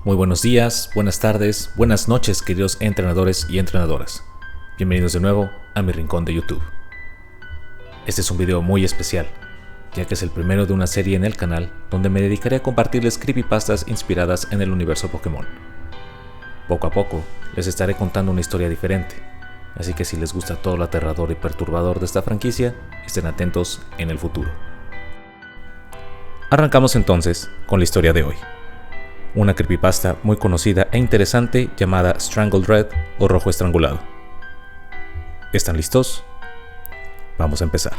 Muy buenos días, buenas tardes, buenas noches, queridos entrenadores y entrenadoras. Bienvenidos de nuevo a mi rincón de YouTube. Este es un video muy especial, ya que es el primero de una serie en el canal donde me dedicaré a compartirles creepypastas inspiradas en el universo Pokémon. Poco a poco les estaré contando una historia diferente, así que si les gusta todo lo aterrador y perturbador de esta franquicia, estén atentos en el futuro. Arrancamos entonces con la historia de hoy. Una creepypasta muy conocida e interesante llamada Strangled Red o Rojo Estrangulado. ¿Están listos? Vamos a empezar.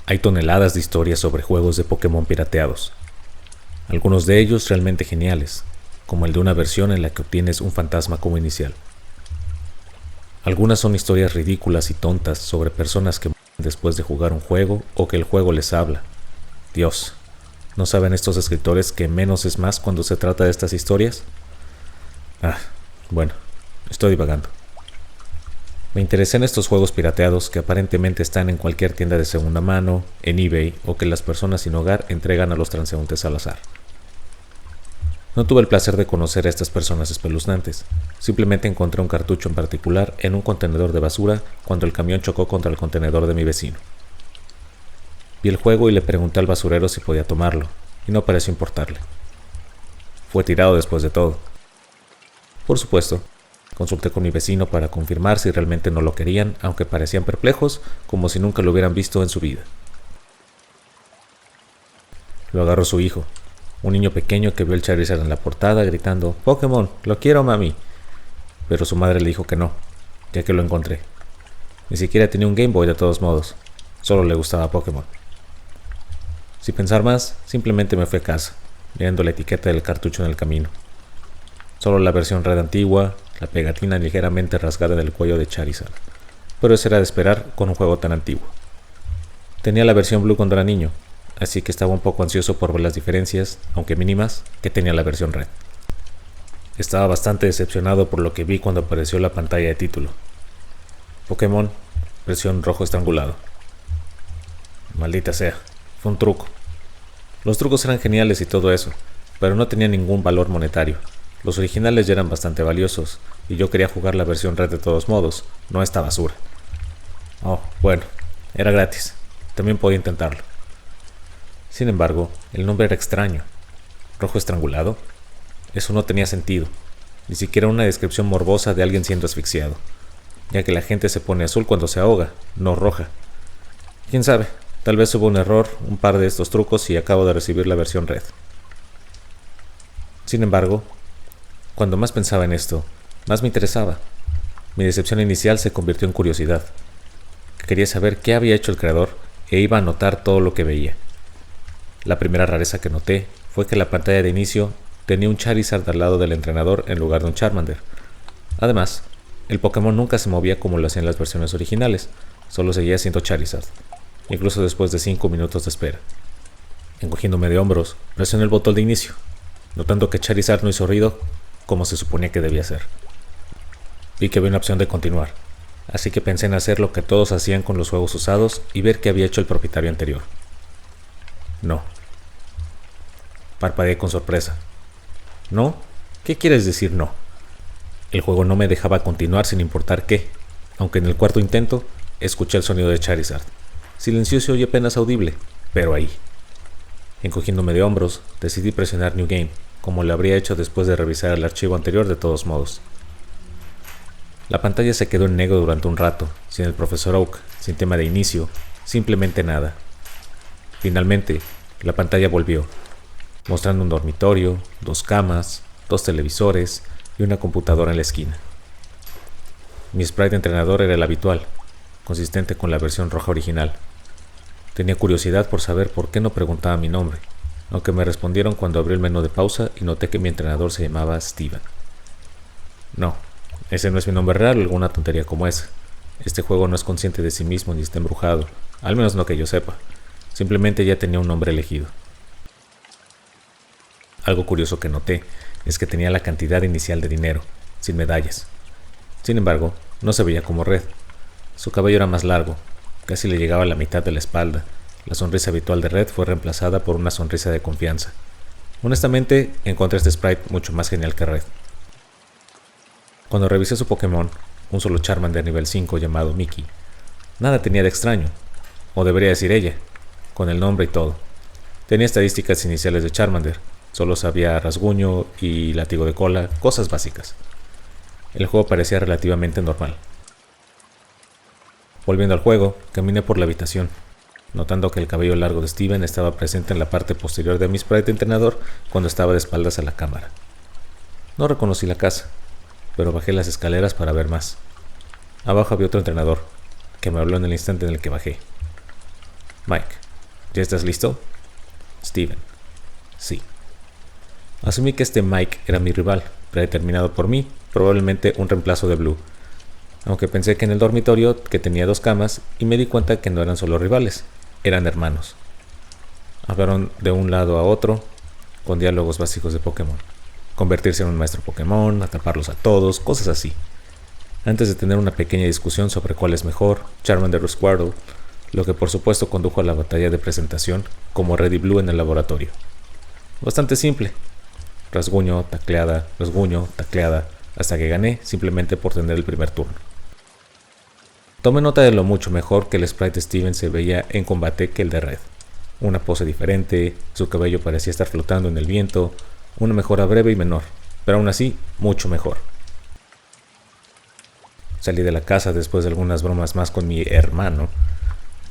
Hay toneladas de historias sobre juegos de Pokémon pirateados. Algunos de ellos realmente geniales, como el de una versión en la que obtienes un fantasma como inicial. Algunas son historias ridículas y tontas sobre personas que mueren después de jugar un juego o que el juego les habla. Dios, ¿no saben estos escritores que menos es más cuando se trata de estas historias? Bueno, estoy divagando. Me interesé en estos juegos pirateados que aparentemente están en cualquier tienda de segunda mano, en eBay o que las personas sin hogar entregan a los transeúntes al azar. No tuve el placer de conocer a estas personas espeluznantes. Simplemente encontré un cartucho en particular en un contenedor de basura cuando el camión chocó contra el contenedor de mi vecino. Vi el juego y le pregunté al basurero si podía tomarlo, y no pareció importarle. Fue tirado después de todo. Por supuesto, consulté con mi vecino para confirmar si realmente no lo querían, aunque parecían perplejos, como si nunca lo hubieran visto en su vida. Lo agarró su hijo, un niño pequeño que vio el Charizard en la portada gritando «¡Pokémon! ¡Lo quiero, mami!». Pero su madre le dijo que no, ya que lo encontré. Ni siquiera tenía un Game Boy de todos modos, solo le gustaba Pokémon. Sin pensar más, simplemente me fui a casa, mirando la etiqueta del cartucho en el camino. Solo la versión red antigua, la pegatina ligeramente rasgada en el cuello de Charizard, pero eso era de esperar con un juego tan antiguo. Tenía la versión blue cuando era niño, así que estaba un poco ansioso por ver las diferencias, aunque mínimas, que tenía la versión red. Estaba bastante decepcionado por lo que vi cuando apareció la pantalla de título. Pokémon, versión rojo estrangulado. Maldita sea, fue un truco. Los trucos eran geniales y todo eso, pero no tenían ningún valor monetario. Los originales ya eran bastante valiosos, y yo quería jugar la versión red de todos modos, no esta basura. Oh, bueno, era gratis, también podía intentarlo. Sin embargo, el nombre era extraño. ¿Rojo estrangulado? Eso no tenía sentido, ni siquiera una descripción morbosa de alguien siendo asfixiado, ya que la gente se pone azul cuando se ahoga, no roja. ¿Quién sabe? Tal vez hubo un error, un par de estos trucos y acabo de recibir la versión red. Sin embargo, cuando más pensaba en esto, más me interesaba. Mi decepción inicial se convirtió en curiosidad. Quería saber qué había hecho el creador e iba a anotar todo lo que veía. La primera rareza que noté fue que la pantalla de inicio tenía un Charizard al lado del entrenador en lugar de un Charmander. Además, el Pokémon nunca se movía como lo hacían las versiones originales, solo seguía siendo Charizard, incluso después de 5 minutos de espera. Encogiéndome de hombros, presioné el botón de inicio, notando que Charizard no hizo ruido como se suponía que debía hacer. Vi que había una opción de continuar, así que pensé en hacer lo que todos hacían con los juegos usados y ver qué había hecho el propietario anterior. No. Parpadeé con sorpresa. ¿No? ¿Qué quieres decir no? El juego no me dejaba continuar sin importar qué, aunque en el cuarto intento escuché el sonido de Charizard. Silencioso y apenas audible, pero ahí. Encogiéndome de hombros, decidí presionar New Game, como lo habría hecho después de revisar el archivo anterior de todos modos. La pantalla se quedó en negro durante un rato, sin el Profesor Oak, sin tema de inicio, simplemente nada. Finalmente, la pantalla volvió, mostrando un dormitorio, 2 camas, 2 televisores y una computadora en la esquina. Mi sprite de entrenador era el habitual, consistente con la versión roja original. Tenía curiosidad por saber por qué no preguntaba mi nombre, aunque me respondieron cuando abrí el menú de pausa y noté que mi entrenador se llamaba Steven. No, ese no es mi nombre real o alguna tontería como esa. Este juego no es consciente de sí mismo ni está embrujado, al menos no que yo sepa. Simplemente ya tenía un nombre elegido. Algo curioso que noté es que tenía la cantidad inicial de dinero, sin medallas. Sin embargo, no se veía como red. Su cabello era más largo, casi le llegaba a la mitad de la espalda. La sonrisa habitual de Red fue reemplazada por una sonrisa de confianza. Honestamente, encontré este sprite mucho más genial que Red. Cuando revisé su Pokémon, un solo Charmander nivel 5 llamado Mickey, nada tenía de extraño, o debería decir ella, con el nombre y todo. Tenía estadísticas iniciales de Charmander, solo sabía rasguño y látigo de cola, cosas básicas. El juego parecía relativamente normal. Volviendo al juego, caminé por la habitación, notando que el cabello largo de Steven estaba presente en la parte posterior de mi sprite de entrenador cuando estaba de espaldas a la cámara. No reconocí la casa, pero bajé las escaleras para ver más. Abajo había otro entrenador, que me habló en el instante en el que bajé. Mike, ¿ya estás listo? Steven. Sí. Asumí que este Mike era mi rival, predeterminado por mí, probablemente un reemplazo de Blue. Aunque pensé que en el dormitorio que tenía 2 camas y me di cuenta que no eran solo rivales, eran hermanos. Hablaron de un lado a otro con diálogos básicos de Pokémon. Convertirse en un maestro Pokémon, atraparlos a todos, cosas así. Antes de tener una pequeña discusión sobre cuál es mejor, Charmander o Squirtle, lo que por supuesto condujo a la batalla de presentación, como Red y Blue en el laboratorio. Bastante simple. Rasguño, tacleada, hasta que gané simplemente por tener el primer turno. Tomé nota de lo mucho mejor que el sprite de Steven se veía en combate que el de Red. Una pose diferente, su cabello parecía estar flotando en el viento, una mejora breve y menor, pero aún así, mucho mejor. Salí de la casa después de algunas bromas más con mi hermano,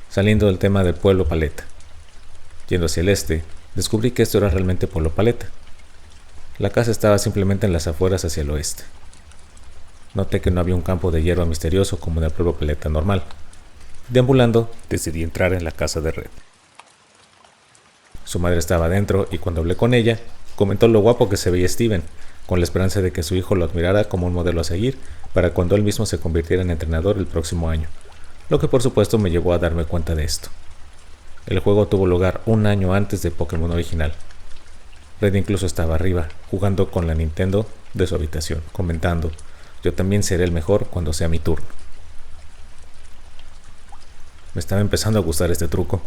saliendo del tema del pueblo Paleta. Yendo hacia el este, descubrí que esto era realmente Pueblo Paleta. La casa estaba simplemente en las afueras hacia el oeste. Noté que no había un campo de hierba misterioso como en el pueblo Paleta normal. Deambulando, decidí entrar en la casa de Red. Su madre estaba adentro y cuando hablé con ella, comentó lo guapo que se veía Steven, con la esperanza de que su hijo lo admirara como un modelo a seguir para cuando él mismo se convirtiera en entrenador el próximo año, lo que por supuesto me llevó a darme cuenta de esto. El juego tuvo lugar un año antes de Pokémon original. Red incluso estaba arriba, jugando con la Nintendo de su habitación, comentando: yo también seré el mejor cuando sea mi turno. Me estaba empezando a gustar este truco.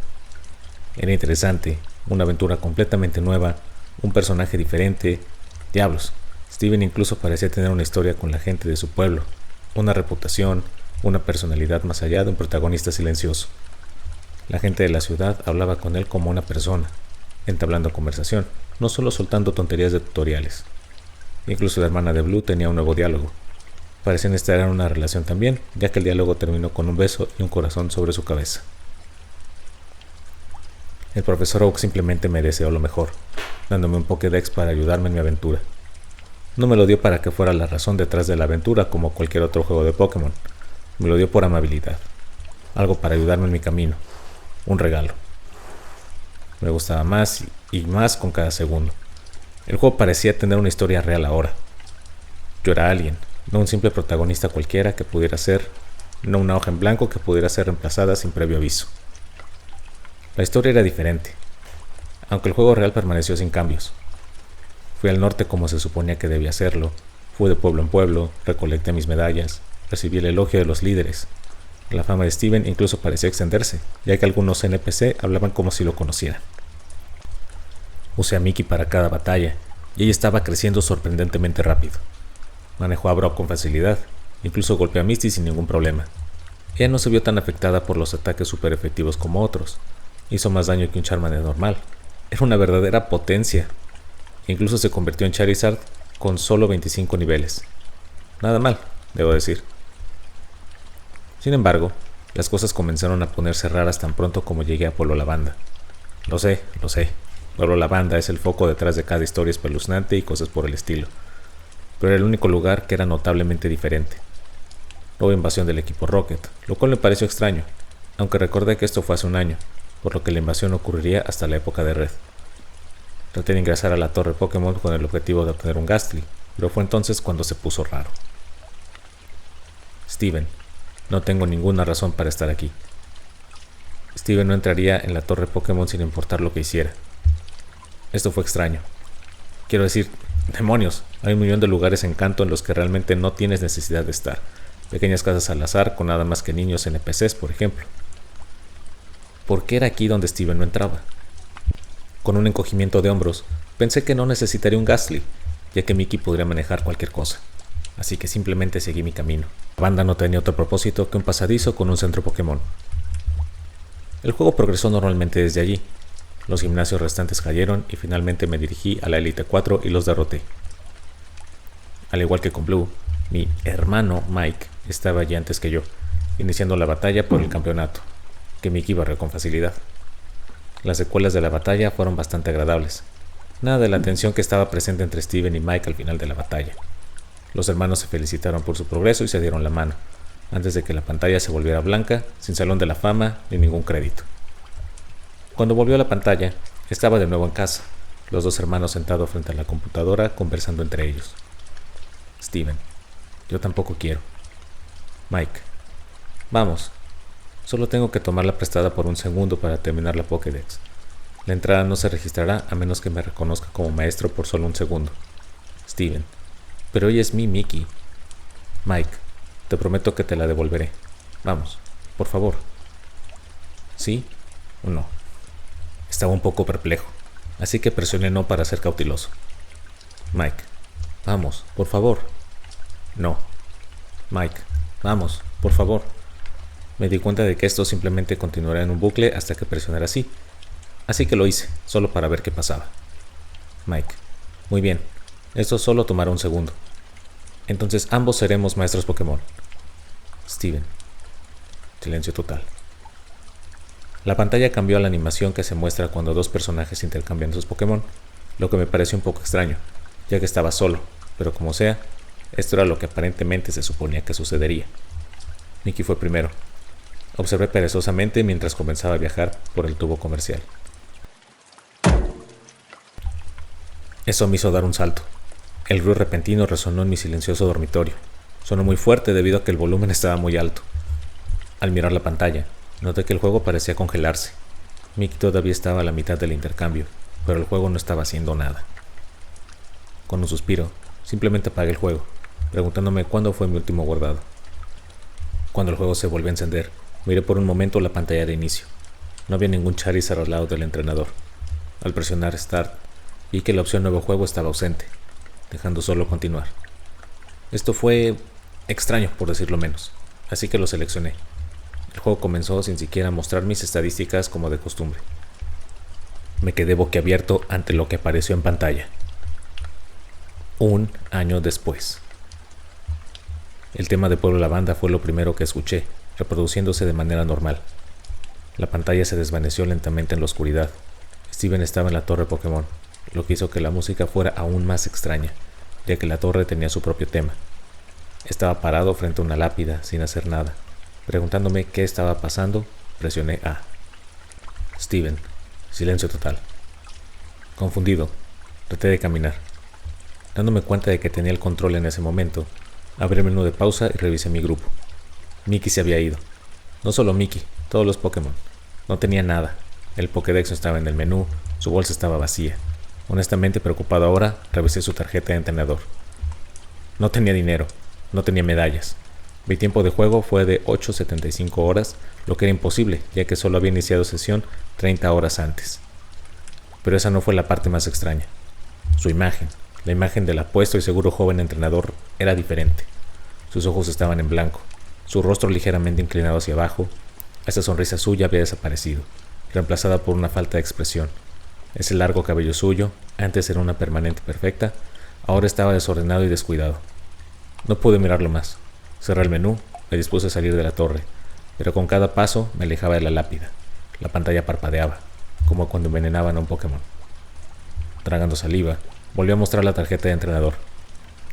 Era interesante, una aventura completamente nueva, un personaje diferente. Diablos, Steven incluso parecía tener una historia con la gente de su pueblo, una reputación, una personalidad más allá de un protagonista silencioso. La gente de la ciudad hablaba con él como una persona, entablando conversación, no solo soltando tonterías de tutoriales. Incluso la hermana de Blue tenía un nuevo diálogo. Parecían estar en una relación también, ya que el diálogo terminó con un beso y un corazón sobre su cabeza. El profesor Oak simplemente me deseó lo mejor, dándome un Pokédex para ayudarme en mi aventura. No me lo dio para que fuera la razón detrás de la aventura como cualquier otro juego de Pokémon. Me lo dio por amabilidad. Algo para ayudarme en mi camino. Un regalo. Me gustaba más y más con cada segundo. El juego parecía tener una historia real ahora. Yo era alguien, no un simple protagonista cualquiera que pudiera ser, no una hoja en blanco que pudiera ser reemplazada sin previo aviso. La historia era diferente, aunque el juego real permaneció sin cambios. Fui al norte como se suponía que debía hacerlo, fui de pueblo en pueblo, recolecté mis medallas, recibí el elogio de los líderes. La fama de Steven incluso parecía extenderse, ya que algunos NPC hablaban como si lo conocieran. Usé a Mickey para cada batalla, y ella estaba creciendo sorprendentemente rápido. Manejó a Brock con facilidad, incluso golpeó a Misty sin ningún problema. Ella no se vio tan afectada por los ataques super efectivos como otros. Hizo más daño que un Charmander normal. Era una verdadera potencia. Incluso se convirtió en Charizard con solo 25 niveles. Nada mal, debo decir. Sin embargo, las cosas comenzaron a ponerse raras tan pronto como llegué a Pueblo Lavanda. Lo sé. Pueblo Lavanda es el foco detrás de cada historia espeluznante y cosas por el estilo. Pero era el único lugar que era notablemente diferente. No hubo invasión del equipo Rocket, lo cual me pareció extraño, aunque recordé que esto fue hace un año, por lo que la invasión ocurriría hasta la época de Red. Traté de ingresar a la torre Pokémon con el objetivo de obtener un Gastly, pero fue entonces cuando se puso raro. Steven, no tengo ninguna razón para estar aquí. Steven no entraría en la torre Pokémon sin importar lo que hiciera. Esto fue extraño. Quiero decir, demonios, hay un millón de lugares en Kanto en los que realmente no tienes necesidad de estar. pequeñas casas al azar con nada más que niños NPCs, por ejemplo. ¿Por qué era aquí donde Steven no entraba? Con un encogimiento de hombros, pensé que no necesitaría un Gastly, ya que Mickey podría manejar cualquier cosa, así que simplemente seguí mi camino. La banda no tenía otro propósito que un pasadizo con un centro Pokémon. El juego progresó normalmente desde allí. Los gimnasios restantes cayeron y finalmente me dirigí a la Elite 4 y los derroté. Al igual que con Blue, mi hermano Mike estaba allí antes que yo, iniciando la batalla por el campeonato, que Mickey barrió con facilidad. Las secuelas de la batalla fueron bastante agradables. Nada de la tensión que estaba presente entre Steven y Mike al final de la batalla. Los hermanos se felicitaron por su progreso y se dieron la mano, antes de que la pantalla se volviera blanca, sin salón de la fama ni ningún crédito. Cuando volvió a la pantalla, estaba de nuevo en casa, los dos hermanos sentados frente a la computadora conversando entre ellos. Steven, yo tampoco quiero. Mike, vamos, solo tengo que tomarla prestada por un segundo para terminar la Pokédex. La entrada no se registrará a menos que me reconozca como maestro por solo un segundo. Steven, pero ella es mi Mickey. Mike, te prometo que te la devolveré. Vamos, por favor. ¿Sí o no? Estaba un poco perplejo, así que presioné no para ser cauteloso. Mike, vamos, por favor. No. Mike, vamos, por favor. Me di cuenta de que esto simplemente continuaría en un bucle hasta que presionara sí. Así que lo hice, solo para ver qué pasaba. Mike, muy bien, esto solo tomará un segundo. Entonces ambos seremos maestros Pokémon. Steven. Silencio total. La pantalla cambió a la animación que se muestra cuando dos personajes intercambian sus Pokémon, lo que me pareció un poco extraño, ya que estaba solo, pero como sea, esto era lo que aparentemente se suponía que sucedería. Mickey fue primero. Observé perezosamente mientras comenzaba a viajar por el tubo comercial. Eso me hizo dar un salto. El ruido repentino resonó en mi silencioso dormitorio. Sonó muy fuerte debido a que el volumen estaba muy alto. Al mirar la pantalla, noté que el juego parecía congelarse. Mickey todavía estaba a la mitad del intercambio, pero el juego no estaba haciendo nada. Con un suspiro, simplemente apagué el juego, preguntándome cuándo fue mi último guardado. Cuando el juego se volvió a encender, miré por un momento la pantalla de inicio. No había ningún Charizard al lado del entrenador. Al presionar Start, vi que la opción Nuevo Juego estaba ausente, dejando solo continuar. Esto fue extraño, por decirlo menos, así que lo seleccioné. El juego comenzó sin siquiera mostrar mis estadísticas como de costumbre. Me quedé boquiabierto ante lo que apareció en pantalla. Un año después. El tema de Pueblo Lavanda fue lo primero que escuché, reproduciéndose de manera normal. La pantalla se desvaneció lentamente en la oscuridad. Steven estaba en la torre Pokémon, lo que hizo que la música fuera aún más extraña, ya que la torre tenía su propio tema. Estaba parado frente a una lápida, sin hacer nada. Preguntándome qué estaba pasando, presioné A. Steven. Silencio total. Confundido, traté de caminar. Dándome cuenta de que tenía el control en ese momento, abrí el menú de pausa y revisé mi grupo. Mickey se había ido. No solo Mickey, todos los Pokémon. No tenía nada. El Pokédex no estaba en el menú, su bolsa estaba vacía. Honestamente preocupado ahora, revisé su tarjeta de entrenador. No tenía dinero, no tenía medallas. Mi tiempo de juego fue de 8.75 horas, lo que era imposible, ya que solo había iniciado sesión 30 horas antes. Pero esa no fue la parte más extraña. Su imagen, la imagen del apuesto y seguro joven entrenador, era diferente. Sus ojos estaban en blanco, su rostro ligeramente inclinado hacia abajo. Esa sonrisa suya había desaparecido, reemplazada por una falta de expresión. Ese largo cabello suyo, antes era una permanente perfecta, ahora estaba desordenado y descuidado. No pude mirarlo más. Cerré el menú, me dispuse a salir de la torre, pero con cada paso me alejaba de la lápida. La pantalla parpadeaba, como cuando envenenaban a un Pokémon. Tragando saliva, volvió a mostrar la tarjeta de entrenador.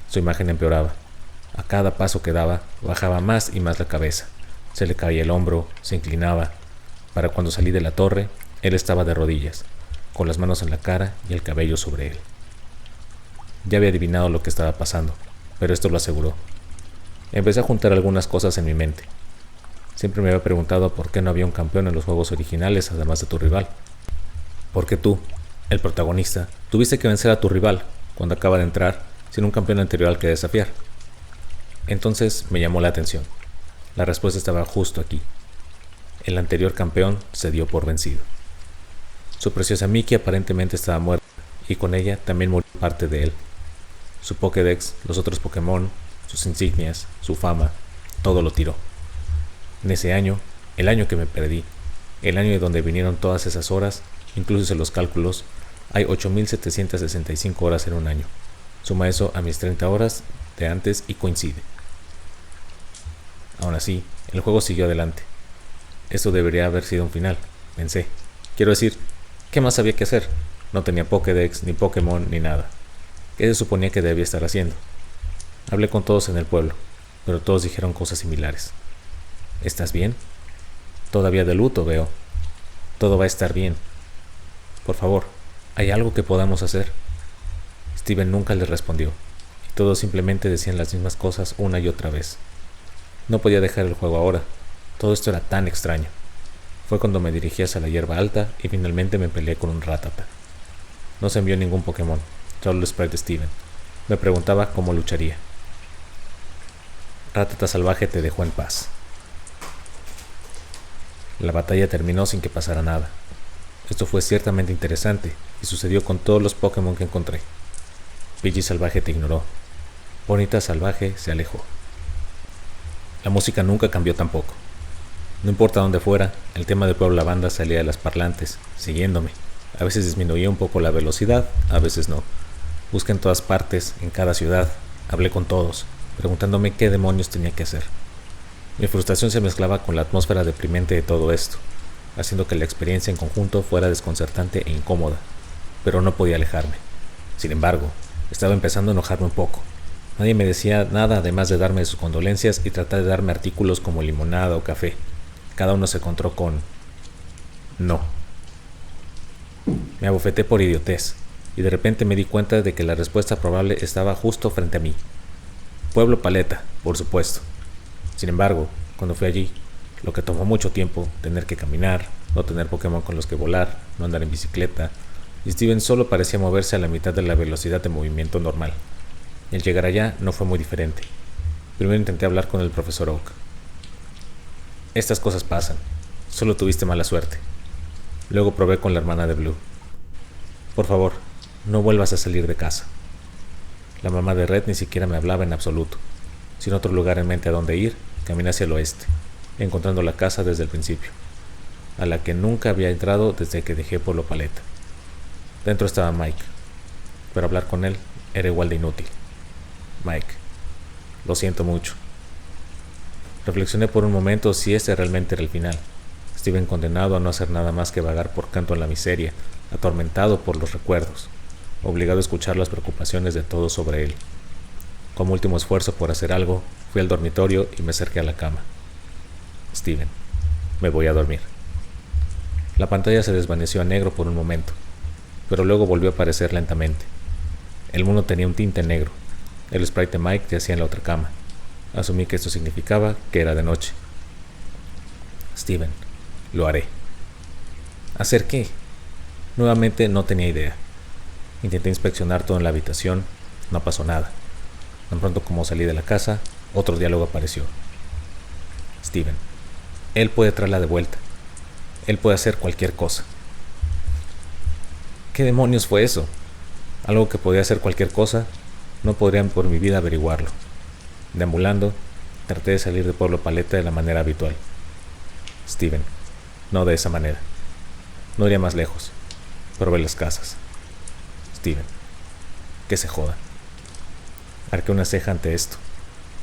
Su imagen empeoraba. A cada paso que daba, bajaba más y más la cabeza. Se le caía el hombro, se inclinaba. Para cuando salí de la torre, él estaba de rodillas, con las manos en la cara y el cabello sobre él. Ya había adivinado lo que estaba pasando, pero esto lo aseguró. Empecé a juntar algunas cosas en mi mente. Siempre me había preguntado por qué no había un campeón en los juegos originales además de tu rival. ¿Por qué tú, el protagonista, tuviste que vencer a tu rival cuando acaba de entrar sin un campeón anterior al que desafiar? Entonces me llamó la atención. La respuesta estaba justo aquí. El anterior campeón se dio por vencido. Su preciosa Mickey aparentemente estaba muerta, y con ella también murió parte de él. Su Pokédex, los otros Pokémon, sus insignias, su fama, todo lo tiró. En ese año, el año que me perdí, el año de donde vinieron todas esas horas, incluso en los cálculos, hay 8.765 horas en un año. Suma eso a mis 30 horas de antes y coincide. Aún así, el juego siguió adelante. Esto debería haber sido un final, pensé. Quiero decir, ¿qué más había que hacer? No tenía Pokédex, ni Pokémon, ni nada. ¿Qué se suponía que debía estar haciendo? Hablé con todos en el pueblo, pero todos dijeron cosas similares. ¿Estás bien? Todavía de luto, veo. Todo va a estar bien. Por favor, ¿hay algo que podamos hacer? Steven nunca le respondió, y todos simplemente decían las mismas cosas una y otra vez. No podía dejar el juego ahora. Todo esto era tan extraño. Fue cuando me dirigí hacia la hierba alta y finalmente me peleé con un Rattata. No se envió ningún Pokémon, solo el sprite de Steven. Me preguntaba cómo lucharía. Rattata salvaje te dejó en paz. La batalla terminó sin que pasara nada. Esto fue ciertamente interesante y sucedió con todos los Pokémon que encontré. Pidgey salvaje te ignoró. Bonita salvaje se alejó. La música nunca cambió tampoco. No importa dónde fuera, el tema del pueblo lavanda salía de las parlantes, siguiéndome. A veces disminuía un poco la velocidad, a veces no. Busqué en todas partes, en cada ciudad. Hablé con todos, preguntándome qué demonios tenía que hacer. Mi frustración se mezclaba con la atmósfera deprimente de todo esto, haciendo que la experiencia en conjunto fuera desconcertante e incómoda, pero no podía alejarme. Sin embargo, estaba empezando a enojarme un poco. Nadie me decía nada además de darme sus condolencias y tratar de darme artículos como limonada o café. Cada uno se encontró con no. Me abofeté por idiotez, y de repente me di cuenta de que la respuesta probable estaba justo frente a mí. Pueblo Paleta, por supuesto. Sin embargo, cuando fui allí, lo que tomó mucho tiempo, tener que caminar, no tener Pokémon con los que volar, no andar en bicicleta, y Steven solo parecía moverse a la mitad de la velocidad de movimiento normal. Y al llegar allá no fue muy diferente. Primero intenté hablar con el profesor Oak. Estas cosas pasan, solo tuviste mala suerte. Luego probé con la hermana de Blue. Por favor, no vuelvas a salir de casa. La mamá de Red ni siquiera me hablaba en absoluto. Sin otro lugar en mente a dónde ir, caminé hacia el oeste, encontrando la casa desde el principio, a la que nunca había entrado desde que dejé Pueblo Paleta. Dentro estaba Mike, pero hablar con él era igual de inútil. Mike, lo siento mucho. Reflexioné por un momento si este realmente era el final. Steven condenado a no hacer nada más que vagar por canto en la miseria, atormentado por los recuerdos, obligado a escuchar las preocupaciones de todos sobre él. Como último esfuerzo por hacer algo, fui al dormitorio y me acerqué a la cama. Steven, me voy a dormir. La pantalla se desvaneció a negro por un momento, pero luego volvió a aparecer lentamente. El mundo tenía un tinte negro. El sprite de Mike yacía en la otra cama. Asumí que esto significaba que era de noche. Steven, lo haré. ¿Hacer qué? Nuevamente no tenía idea. Intenté inspeccionar todo en la habitación. No pasó nada. Tan pronto como salí de la casa, otro diálogo apareció. Steven, él puede traerla de vuelta. Él puede hacer cualquier cosa. ¿Qué demonios fue eso? Algo que podía hacer cualquier cosa, no podría por mi vida averiguarlo. Deambulando, traté de salir de Pueblo Paleta de la manera habitual. Steven, no de esa manera. No iría más lejos. Probé las casas. Steven, que se joda. Arqué una ceja ante esto,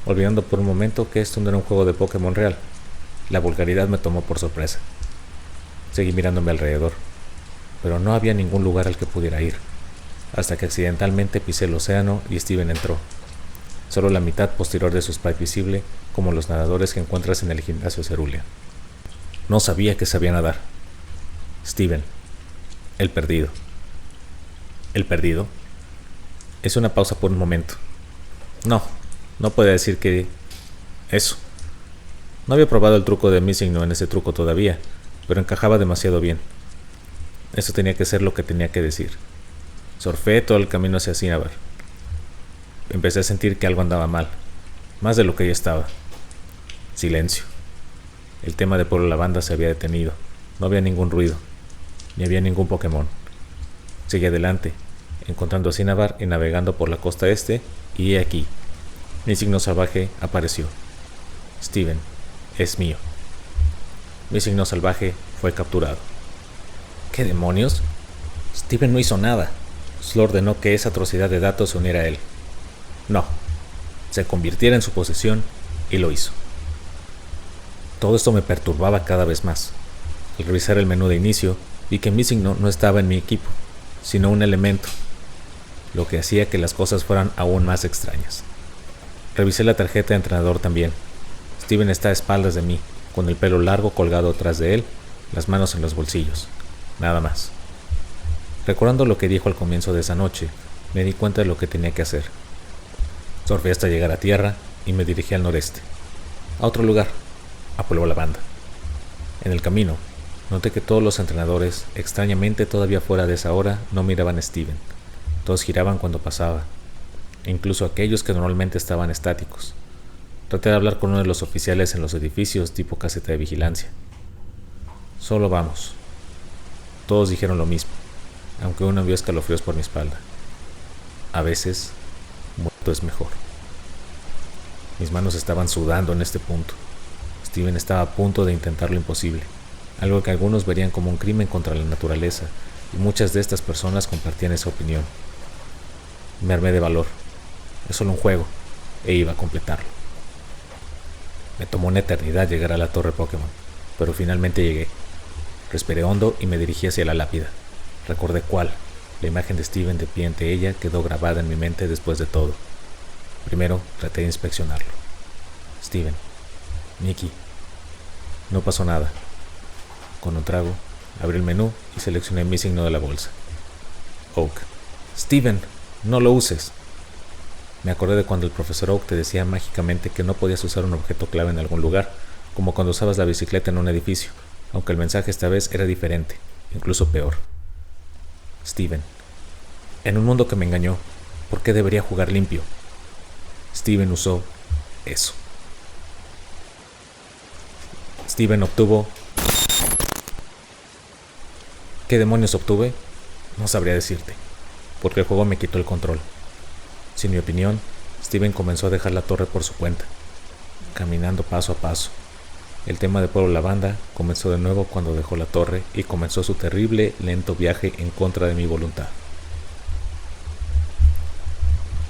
olvidando por un momento que esto no era un juego de Pokémon real. La vulgaridad me tomó por sorpresa. Seguí mirándome alrededor, pero no había ningún lugar al que pudiera ir, hasta que accidentalmente pisé el océano y Steven entró. Solo la mitad posterior de su sprite visible, como los nadadores que encuentras en el gimnasio Cerulean. No sabía que sabía nadar. Steven, el perdido. ¿El perdido? Hice una pausa por un momento. No puede decir que... eso. No había probado el truco de Missing No en ese truco todavía, pero encajaba demasiado bien. Eso tenía que ser lo que tenía que decir. Surfé todo el camino hacia Cinnabar. Empecé a sentir que algo andaba mal. más de lo que ya estaba. Silencio. El tema de Pueblo Lavanda se había detenido. No había ningún ruido, ni había ningún Pokémon. Seguí adelante, encontrando a Cinnabar y navegando por la costa este, y he aquí. Mi signo salvaje apareció. Steven, es mío. Mi signo salvaje fue capturado. ¿Qué demonios? Steven no hizo nada. Solo ordenó que esa atrocidad de datos se uniera a él. No, se convirtiera en su posesión y lo hizo. Todo esto me perturbaba cada vez más. Al revisar el menú de inicio, vi que mi signo no estaba en mi equipo, sino un elemento, lo que hacía que las cosas fueran aún más extrañas. Revisé la tarjeta de entrenador también. Steven está a espaldas de mí, con el pelo largo colgado atrás de él, las manos en los bolsillos. Nada más. Recordando lo que dijo al comienzo de esa noche, me di cuenta de lo que tenía que hacer. Surfé hasta llegar a tierra y me dirigí al noreste, a otro lugar, a Pueblo Lavanda. En el camino, noté que todos los entrenadores, extrañamente todavía fuera de esa hora, no miraban a Steven. Todos giraban cuando pasaba, incluso aquellos que normalmente estaban estáticos. Traté de hablar con uno de los oficiales en los edificios tipo caseta de vigilancia. Solo vamos. Todos dijeron lo mismo, aunque uno envió escalofríos por mi espalda. A veces, muerto es mejor. Mis manos estaban sudando en este punto. Steven estaba a punto de intentar lo imposible, algo que algunos verían como un crimen contra la naturaleza, y muchas de estas personas compartían esa opinión. Me armé de valor. Es solo un juego, e iba a completarlo. Me tomó una eternidad llegar a la torre Pokémon, pero finalmente llegué. Respiré hondo y me dirigí hacia la lápida. Recordé cuál. La imagen de Steven de pie ante ella quedó grabada en mi mente después de todo. Primero traté de inspeccionarlo. Steven. Mickey. No pasó nada. Con un trago, abrí el menú y seleccioné mi signo de la bolsa. Oak. Steven, no lo uses. Me acordé de cuando el profesor Oak te decía mágicamente que no podías usar un objeto clave en algún lugar, como cuando usabas la bicicleta en un edificio, aunque el mensaje esta vez era diferente, incluso peor. Steven. En un mundo que me engañó, ¿por qué debería jugar limpio? Steven usó eso. Steven obtuvo... ¿Qué demonios obtuve? No sabría decirte, porque el juego me quitó el control. Sin mi opinión, Steven comenzó a dejar la torre por su cuenta, caminando paso a paso. El tema de Pueblo Lavanda comenzó de nuevo cuando dejó la torre y comenzó su terrible, lento viaje en contra de mi voluntad.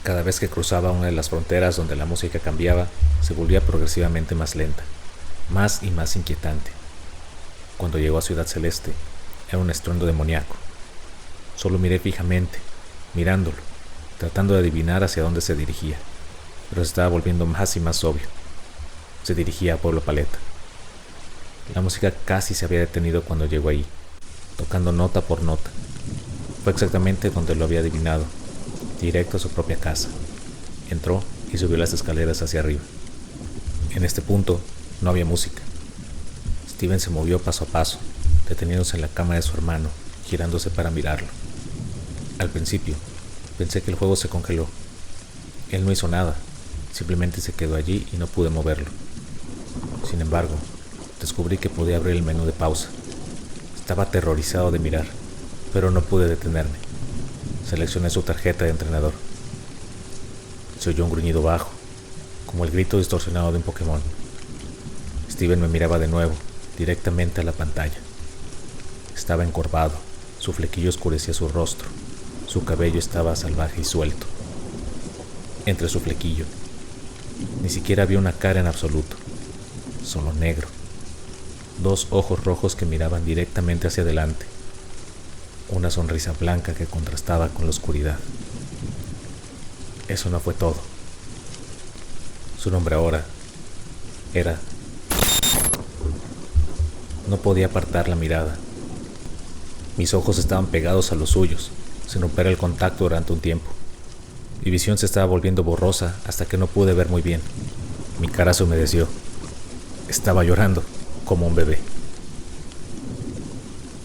Cada vez que cruzaba una de las fronteras donde la música cambiaba, se volvía progresivamente más lenta, más y más inquietante. Cuando llegó a Ciudad Celeste, era un estruendo demoníaco. Solo miré fijamente, mirándolo, tratando de adivinar hacia dónde se dirigía, pero se estaba volviendo más y más obvio. Se dirigía a Pueblo Paleta. La música casi se había detenido cuando llegó ahí, tocando nota por nota. Fue exactamente donde lo había adivinado, directo a su propia casa. Entró y subió las escaleras hacia arriba. En este punto no había música. Steven se movió paso a paso, deteniéndose en la cama de su hermano, girándose para mirarlo. Al principio, pensé que el juego se congeló. Él no hizo nada, simplemente se quedó allí y no pude moverlo. Sin embargo, descubrí que podía abrir el menú de pausa. Estaba aterrorizado de mirar, pero no pude detenerme. Seleccioné su tarjeta de entrenador. Se oyó un gruñido bajo, como el grito distorsionado de un Pokémon. Steven me miraba de nuevo, directamente a la pantalla. Estaba encorvado, su flequillo oscurecía su rostro, su cabello estaba salvaje y suelto. Entre su flequillo, ni siquiera había una cara en absoluto, solo negro. Dos ojos rojos que miraban directamente hacia adelante. Una sonrisa blanca que contrastaba con la oscuridad. Eso no fue todo. Su nombre ahora era... No podía apartar la mirada. Mis ojos estaban pegados a los suyos, sin romper el contacto durante un tiempo. Mi visión se estaba volviendo borrosa hasta que no pude ver muy bien. Mi cara se humedeció. Estaba llorando, como un bebé.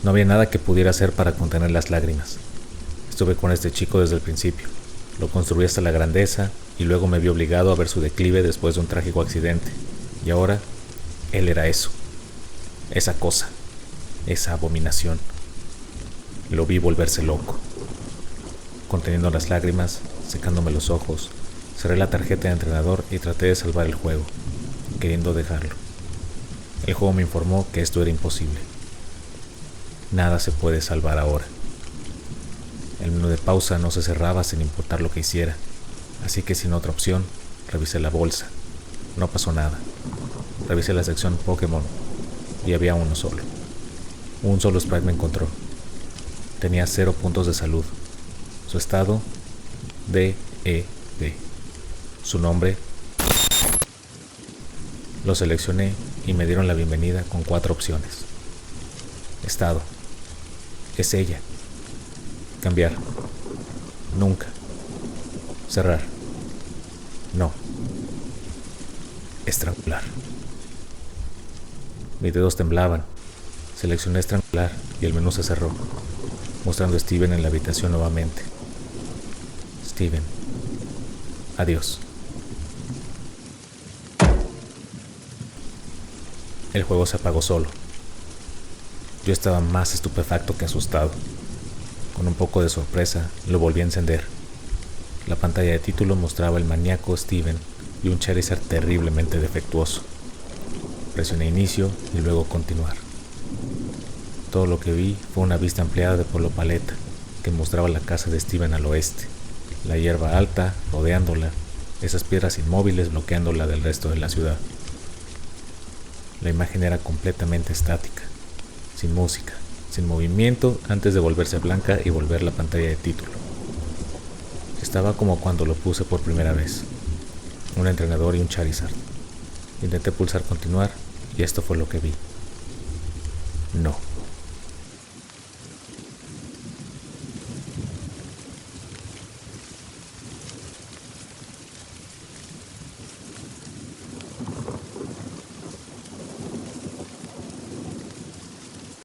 No había nada que pudiera hacer para contener las lágrimas. Estuve con este chico desde el principio. Lo construí hasta la grandeza y luego me vi obligado a ver su declive después de un trágico accidente. Y ahora, él era eso, esa cosa, esa abominación. Lo vi volverse loco. Conteniendo las lágrimas, secándome los ojos, cerré la tarjeta de entrenador y traté de salvar el juego, queriendo dejarlo. El juego me informó que esto era imposible. Nada se puede salvar ahora. El menú de pausa no se cerraba sin importar lo que hiciera, así que sin otra opción, revisé la bolsa. No pasó nada. Revisé la sección Pokémon y había uno solo. Un solo sprite me encontró. Tenía 0 puntos de salud. Su estado, DED. Su nombre. Lo seleccioné y me dieron la bienvenida con 4 opciones. Estado. Es ella. Cambiar. Nunca. Cerrar. No. Estrangular. Mis dedos temblaban. Seleccioné estrangular y el menú se cerró, mostrando a Steven en la habitación nuevamente. Steven. Adiós. El juego se apagó solo. Yo estaba más estupefacto que asustado. Con un poco de sorpresa, lo volví a encender. La pantalla de título mostraba el maníaco Steven y un Charizard terriblemente defectuoso. Presioné inicio y luego continuar. Todo lo que vi fue una vista ampliada de Polo Paleta, que mostraba la casa de Steven al oeste, la hierba alta rodeándola, esas piedras inmóviles bloqueándola del resto de la ciudad. La imagen era completamente estática, sin música, sin movimiento antes de volverse blanca y volver la pantalla de título. Estaba como cuando lo puse por primera vez, un entrenador y un Charizard. Intenté pulsar continuar y esto fue lo que vi. No.